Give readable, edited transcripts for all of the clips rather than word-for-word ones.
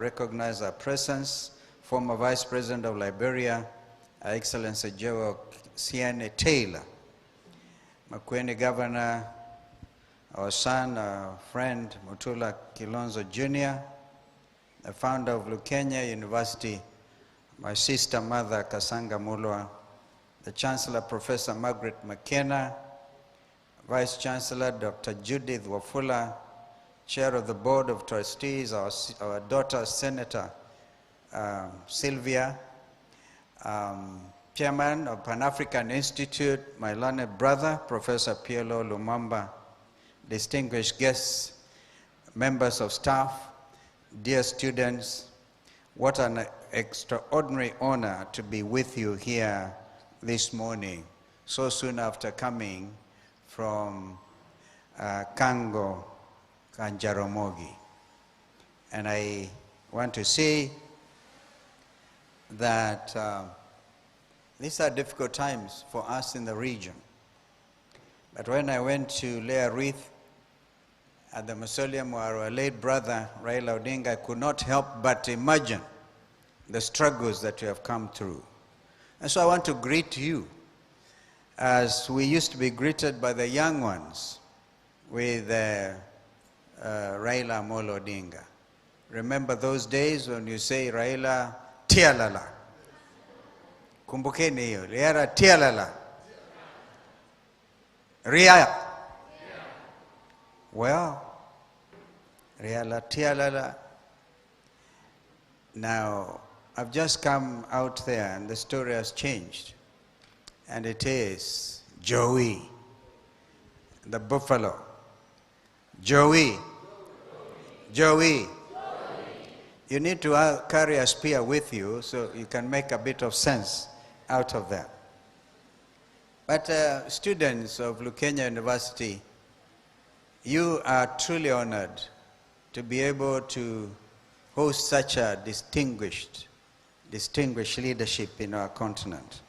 Recognize our presence, former Vice President of Liberia, Her Excellency Joe Siane Taylor, Makueni Governor, our son, our friend, Mutula Kalonzo Jr., the founder of Lukenya University, my sister mother, Kasanga Mulwa, the Chancellor, Professor Margaret McKenna, Vice Chancellor, Dr. Judith Wafula, Chair of the Board of Trustees, our daughter, Senator Sylvia, Chairman of Pan-African Institute, my learned brother, Professor Pielo Lumumba, distinguished guests, members of staff, dear students, what an extraordinary honor to be with you here this morning, so soon after coming from Kango, Kanjaramogi. And I want to say that these are difficult times for us in the region. But when I went to lay a wreath at the mausoleum where our late brother Raila Odinga, I could not help but imagine the struggles that we have come through. And so I want to greet you as we used to be greeted by the young ones with Raila Amolo Odinga. Remember those days when you say Raila Tialala. Kumbukeni hiyo, Raila Tialala. Ria. Well, Raila Tialala. Now, I've just come out there and the story has changed. And it is Joey, the buffalo. Joey. Joey. You need to carry a spear with you so you can make a bit of sense out of that. But students of Lukenya University, you are truly honored to be able to host such a distinguished leadership in our continent.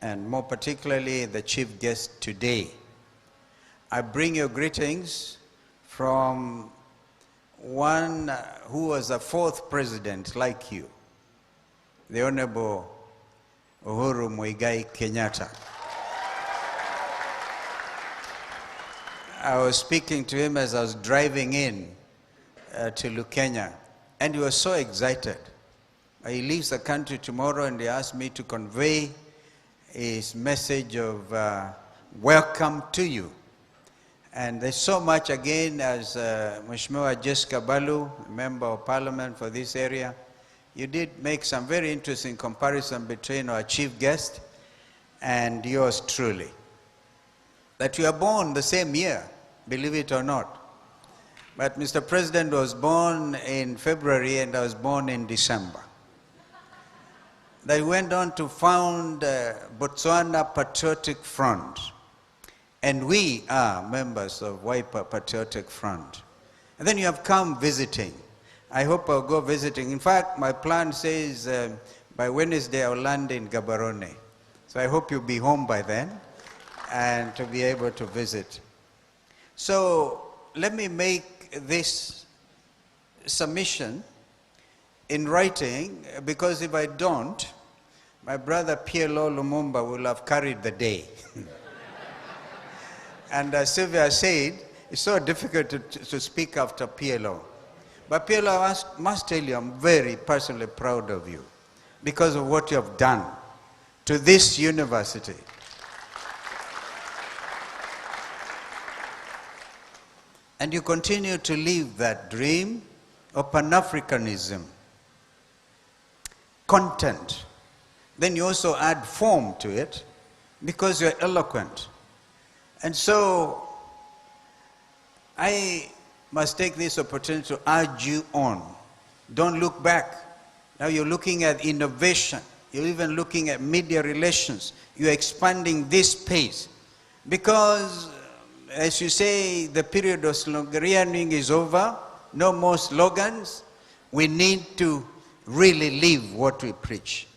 And more particularly, the chief guest today. I bring you greetings from one who was a fourth president like you, the Honorable Uhuru Kenyatta. I was speaking to him as I was driving in to Lukenya, and he was so excited. He leaves the country tomorrow, and he asked me to convey his message of welcome to you. And there's so much, again, as Mheshimiwa Jessica Balu, Member of Parliament for this area, you did make some very interesting comparison between our chief guest and yours truly. That you are born the same year, believe it or not. But Mr. President was born in February and I was born in December. They went on to found Botswana Patriotic Front. And we are members of Wiper Patriotic Front. And then you have come visiting. I hope I'll go visiting. In fact, my plan says by Wednesday I'll land in Gaborone. So I hope you'll be home by then and to be able to visit. So let me make this submission in writing, because if I don't, my brother Pielo Lumumba will have carried the day. And Sylvia said, it's so difficult to speak after Pielo. But Pielo, I must tell you, I'm very personally proud of you because of what you have done to this university. And you continue to live that dream of Pan-Africanism, content. Then you also add form to it because you're eloquent. And so I must take this opportunity to urge you on. Don't look back. Now you're looking at innovation. You're even looking at media relations. You're expanding this space. Because, as you say, the period of sloganeering is over. No more slogans. We need to really live what we preach.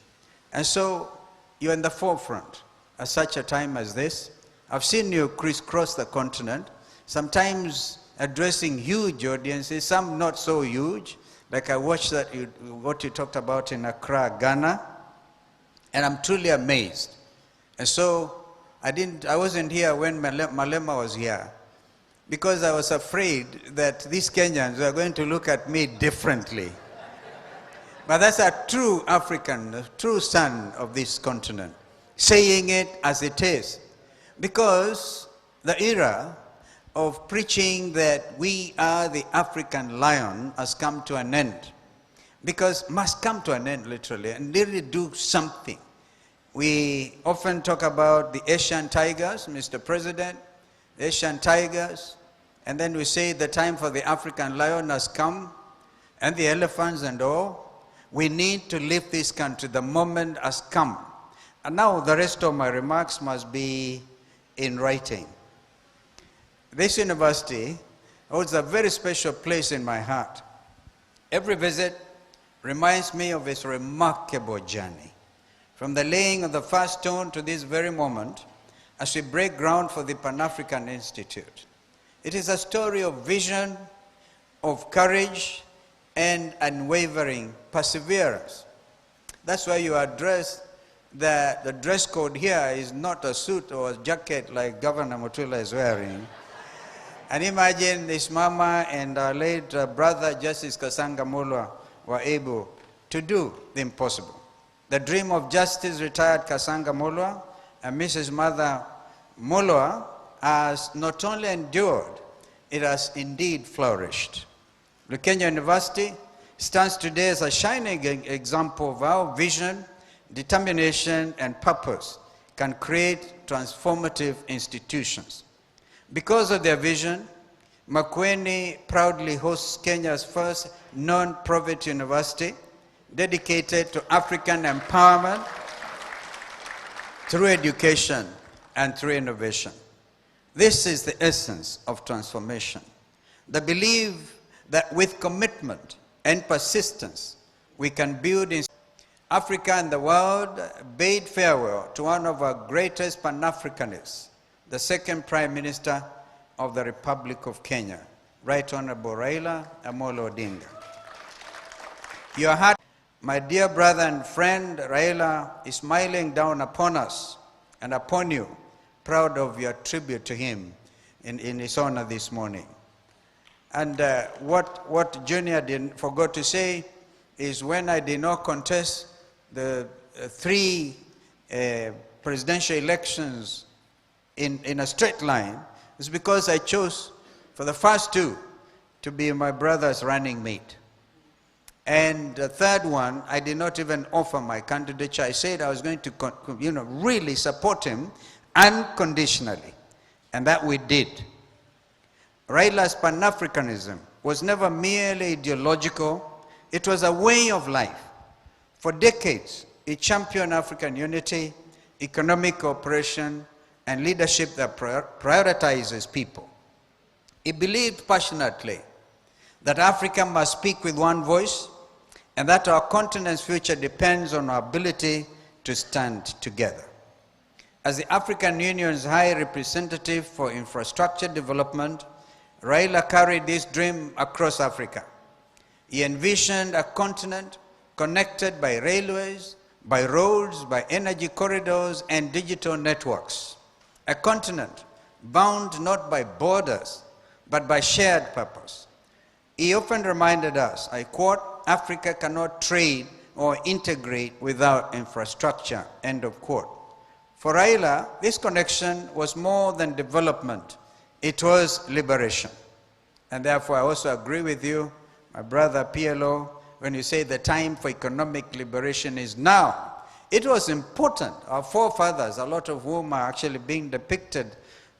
And so you're in the forefront at such a time as this. I've seen you crisscross the continent, sometimes addressing huge audiences, some not so huge. Like I watched what you talked about in Accra, Ghana, and I'm truly amazed. And so I wasn't here when Malema was here, because I was afraid that these Kenyans were going to look at me differently. But that's a true African, a true son of this continent, saying it as it is. Because the era of preaching that we are the African lion has come to an end. Because must come to an end, literally, and really do something. We often talk about the Asian tigers, Mr. President, the Asian tigers, and then we say the time for the African lion has come, and the elephants and all. We need to lift this country. The moment has come. And now the rest of my remarks must be in writing. This university holds a very special place in my heart. Every visit reminds me of its remarkable journey. From the laying of the first stone to this very moment, as we break ground for the Pan-African Institute. It is a story of vision, of courage, and unwavering perseverance. That's why you are dressed, the dress code here is not a suit or a jacket like Governor Mutula is wearing. And imagine this mama and our late brother Justice Kasanga Mulwa were able to do the impossible. The dream of Justice retired Kasanga Mulwa and Mrs. Mother Mulwa has not only endured, it has indeed flourished. Lukenya University stands today as a shining example of how vision, determination, and purpose can create transformative institutions. Because of their vision, Makueni proudly hosts Kenya's first non-profit university dedicated to African empowerment through education and through innovation. This is the essence of transformation. The belief that with commitment and persistence, we can build Africa and the world bade farewell to one of our greatest Pan-Africanists, the second Prime Minister of the Republic of Kenya, Right Honorable Raila Odinga. Your heart, my dear brother and friend Raila, is smiling down upon us and upon you, proud of your tribute to him in his honor this morning. And what Junior forgot to say is when I did not contest the three presidential elections in a straight line, it's because I chose for the first two to be my brother's running mate. And the third one, I did not even offer my candidature. I said I was going to really support him unconditionally. And that we did. Raila's Pan-Africanism was never merely ideological. It was a way of life. For decades, he championed African unity, economic cooperation, and leadership that prioritizes people. He believed passionately that Africa must speak with one voice and that our continent's future depends on our ability to stand together. As the African Union's High Representative for Infrastructure Development, Raila carried this dream across Africa. He envisioned a continent connected by railways, by roads, by energy corridors, and digital networks. A continent bound not by borders, but by shared purpose. He often reminded us, I quote, Africa cannot trade or integrate without infrastructure, end of quote. For Raila, this connection was more than development. It was liberation. And therefore, I also agree with you, my brother PLO, when you say the time for economic liberation is now. It was important. Our forefathers, a lot of whom are actually being depicted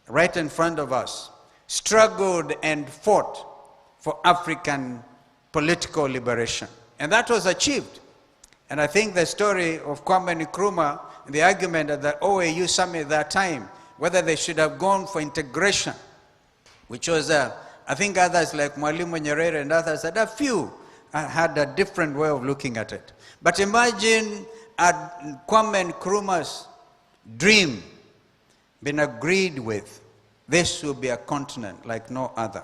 right in front of us, struggled and fought for African political liberation. And that was achieved. And I think the story of Kwame Nkrumah, the argument at the OAU summit at that time, whether they should have gone for integration, which was, I think others like Mwalimu Nyerere and others, had a few had a different way of looking at it. But imagine Kwame Nkrumah's dream been agreed with. This will be a continent like no other.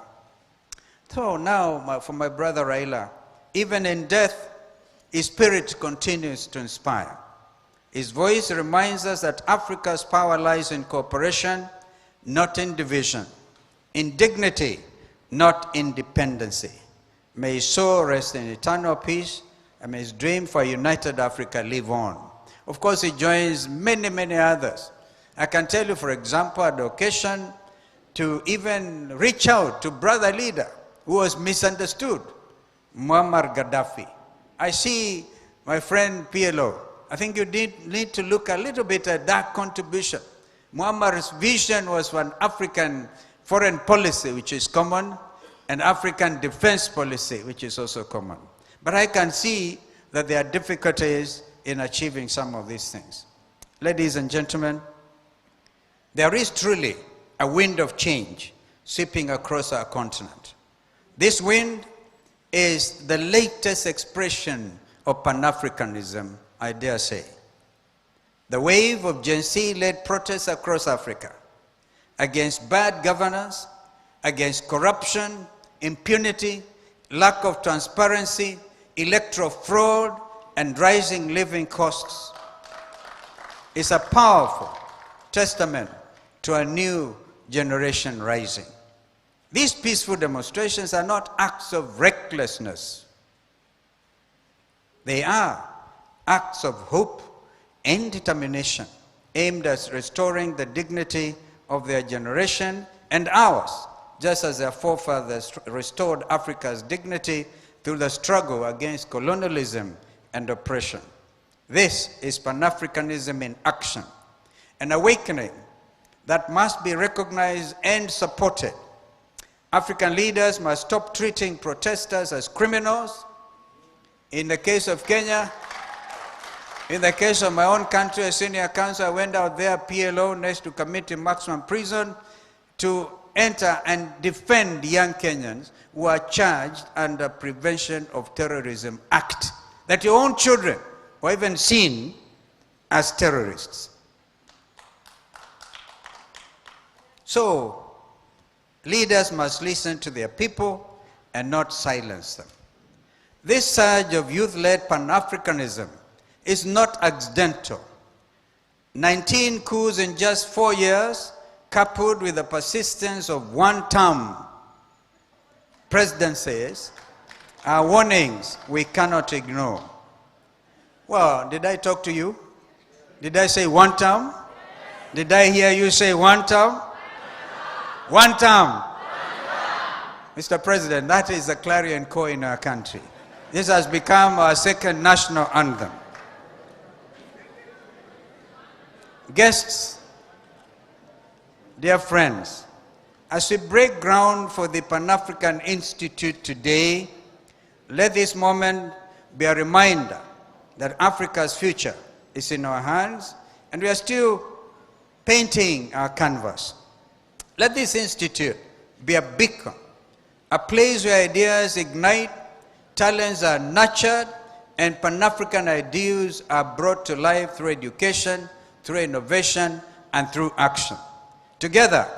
So now, for my brother Raila, even in death, his spirit continues to inspire. His voice reminds us that Africa's power lies in cooperation, not in division, in dignity, not in dependency. May his soul rest in eternal peace, and may his dream for a united Africa live on. Of course, he joins many, many others. I can tell you, for example, at the occasion to even reach out to brother leader who was misunderstood, Muammar Gaddafi. I see my friend PLO. I think you need to look a little bit at that contribution. Muammar's vision was for an African foreign policy, which is common, and African defense policy, which is also common. But I can see that there are difficulties in achieving some of these things. Ladies and gentlemen, there is truly a wind of change sweeping across our continent. This wind is the latest expression of Pan-Africanism, I dare say. The wave of Gen Z-led protests across Africa against bad governance, against corruption, impunity, lack of transparency, electoral fraud, and rising living costs is a powerful testament to a new generation rising. These peaceful demonstrations are not acts of recklessness. They are acts of hope and determination aimed at restoring the dignity of their generation and ours, just as their forefathers restored Africa's dignity through the struggle against colonialism and oppression. This is Pan-Africanism in action, an awakening that must be recognized and supported. African leaders must stop treating protesters as criminals. In the case of Kenya, in the case of my own country, as senior counsel, I went out there, PLO, next to committing maximum prison, to enter and defend young Kenyans who are charged under Prevention of Terrorism Act, that your own children were even seen as terrorists. So, leaders must listen to their people and not silence them. This surge of youth-led Pan-Africanism is not accidental. 19 coups in just 4 years, coupled with the persistence of one-term presidencies, are warnings we cannot ignore. Well, did I talk to you? Did I say one term? Did I hear you say one term? One term. Mr. President, that is the clarion call in our country. This has become our second national anthem. Guests, dear friends, as we break ground for the Pan-African Institute today, let this moment be a reminder that Africa's future is in our hands and we are still painting our canvas. Let this institute be a beacon, a place where ideas ignite, talents are nurtured, and Pan-African ideals are brought to life through education, through innovation, and through action. Together,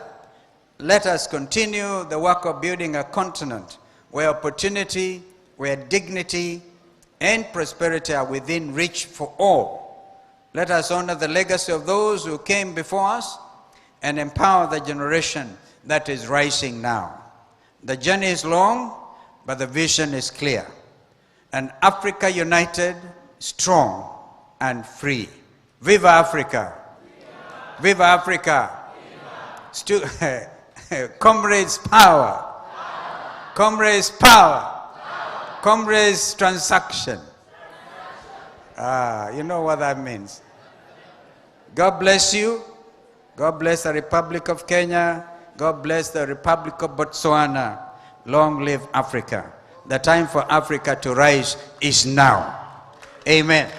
let us continue the work of building a continent where opportunity, where dignity, and prosperity are within reach for all. Let us honor the legacy of those who came before us and empower the generation that is rising now. The journey is long, but the vision is clear. An Africa united, strong, and free. Viva Africa! Viva Africa! Viva. Comrades power! Comrades power! Comrades transaction. You know what that means. God bless you. God bless the Republic of Kenya. God bless the Republic of Botswana. Long live Africa. The time for Africa to rise is now. Amen.